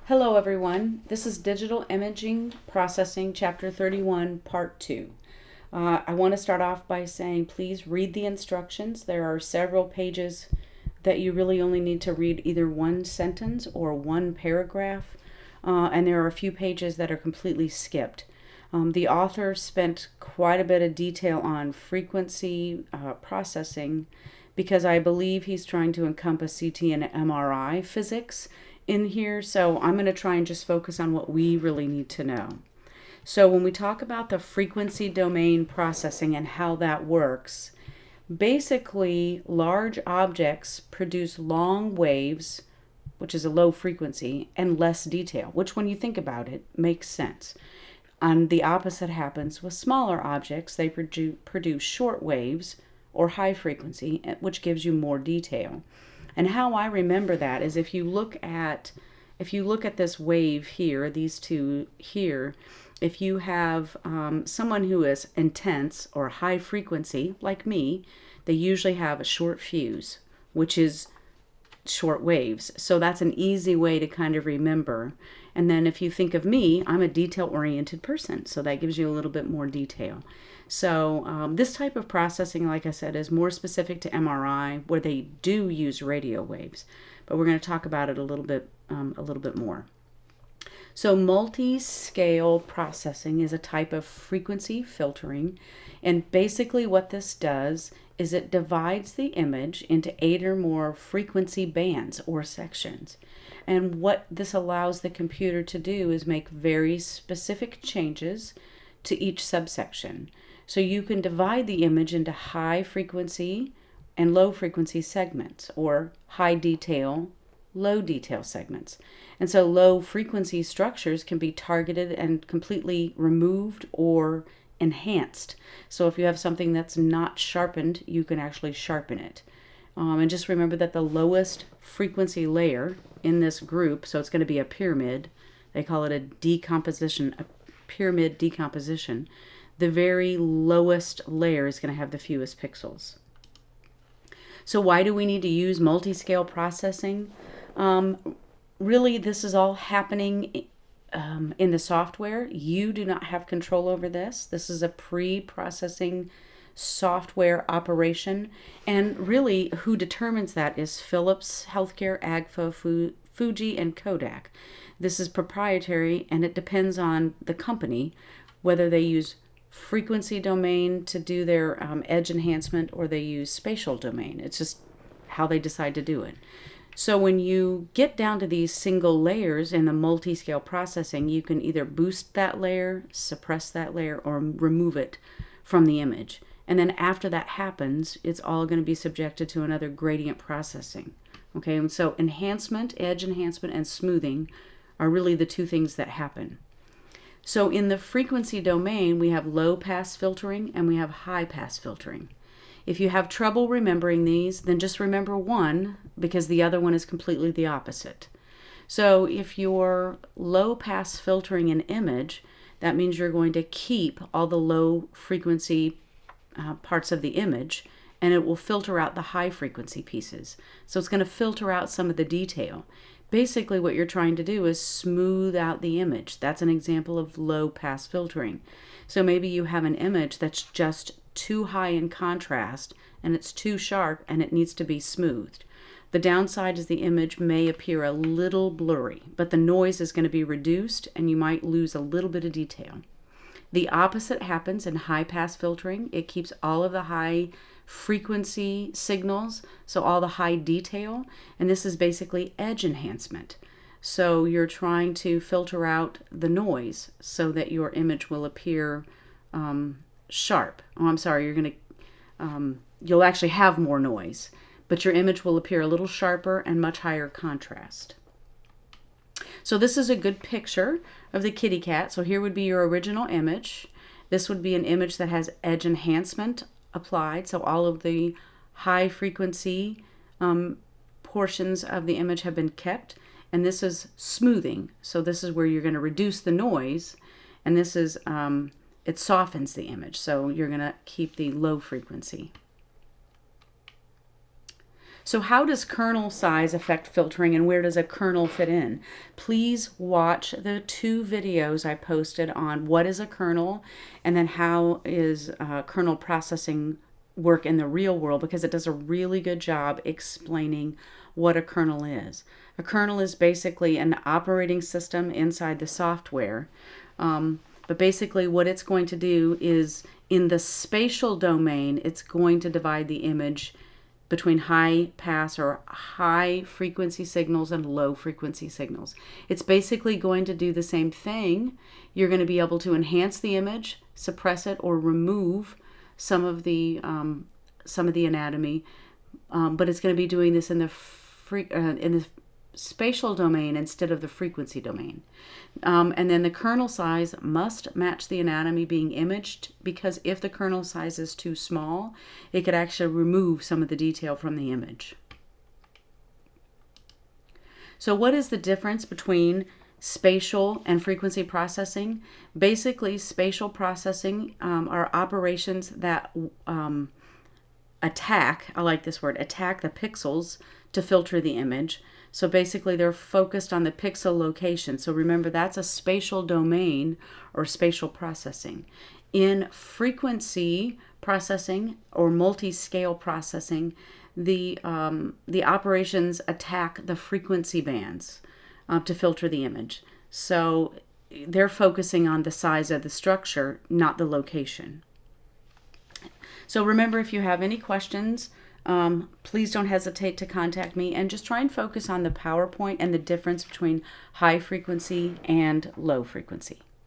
Hello everyone, this is Digital Imaging Processing Chapter 31 Part 2. I want to start off by saying please read the instructions. There are several pages that you really only need to read either one sentence or one paragraph, and there are a few pages that are completely skipped. The author spent quite a bit of detail on frequency processing because I believe he's trying to encompass CT and MRI physics in here, so I'm going to try and just focus on what we really need to know. So when we talk about the frequency domain processing and how that works, basically large objects produce long waves, which is a low frequency, and less detail, which when you think about it makes sense. And the opposite happens with smaller objects. They produce short waves or high frequency, which gives you more detail. And how I remember that is if you look at this wave here, these two here, if you have someone who is intense or high frequency, like me, they usually have a short fuse, which is short waves. So that's an easy way to kind of remember. And then if you think of me, I'm a detail-oriented person, so that gives you a little bit more detail. So this type of processing, like I said, is more specific to MRI, where they do use radio waves. But we're going to talk about it a little bit more. So multi-scale processing is a type of frequency filtering, and basically what this does is it divides the image into 8 or more frequency bands or sections. And what this allows the computer to do is make very specific changes to each subsection. So you can divide the image into high frequency and low frequency segments, or high detail, low detail segments. And so low frequency structures can be targeted and completely removed or enhanced. So if you have something that's not sharpened, you can actually sharpen it. And just remember that the lowest frequency layer in this group, so it's going to be a pyramid, they call it a pyramid decomposition. The very lowest layer is going to have the fewest pixels. So why do we need to use multi-scale processing? Really, this is all happening in the software. You do not have control over this. This is a pre-processing software operation. And really, who determines that is Philips Healthcare, AGFA, Fuji, and Kodak. This is proprietary, and it depends on the company, whether they use frequency domain to do their edge enhancement or they use spatial domain. It's just how they decide to do it. So when you get down to these single layers in the multi-scale processing, you can either boost that layer, suppress that layer, or remove it from the image. And then after that happens, it's all going to be subjected to another gradient processing. Okay, and so enhancement, edge enhancement, and smoothing are really the two things that happen. So in the frequency domain, we have low pass filtering and we have high pass filtering. If you have trouble remembering these, then just remember one, because the other one is completely the opposite. So if you're low pass filtering an image, that means you're going to keep all the low frequency parts of the image, and it will filter out the high frequency pieces. So it's going to filter out some of the detail. Basically, what you're trying to do is smooth out the image. That's an example of low pass filtering. So maybe you have an image that's just too high in contrast and it's too sharp and it needs to be smoothed. The downside is the image may appear a little blurry, but the noise is going to be reduced and you might lose a little bit of detail. The opposite happens in high pass filtering. It keeps all of the high frequency signals, so all the high detail, and this is basically edge enhancement. So you're trying to filter out the noise so that your image will appear sharp. Oh, I'm sorry, you'll actually have more noise, but your image will appear a little sharper and much higher contrast. So this is a good picture of the kitty cat. So here would be your original image. This would be an image that has edge enhancement applied. So all of the high frequency portions of the image have been kept. And this is smoothing. So this is where you're going to reduce the noise. And this is, it softens the image. So you're going to keep the low frequency. So how does kernel size affect filtering, and where does a kernel fit in? Please watch the 2 videos I posted on what is a kernel and then how is kernel processing work in the real world, because it does a really good job explaining what a kernel is. A kernel is basically an operating system inside the software. But basically what it's going to do is, in the spatial domain, it's going to divide the image between high pass or high frequency signals and low frequency signals. It's basically going to do the same thing. You're going to be able to enhance the image, suppress it, or remove some of the anatomy, but it's going to be doing this in the spatial domain instead of the frequency domain. And then the kernel size must match the anatomy being imaged, because if the kernel size is too small, it could actually remove some of the detail from the image. So what is the difference between spatial and frequency processing? Basically, spatial processing are operations that attack, I like this word, attack the pixels to filter the image. So basically they're focused on the pixel location. So remember, that's a spatial domain or spatial processing. In frequency processing or multi-scale processing, the operations attack the frequency bands to filter the image. So they're focusing on the size of the structure, not the location. So remember, if you have any questions, please don't hesitate to contact me, and just try and focus on the PowerPoint and the difference between high frequency and low frequency.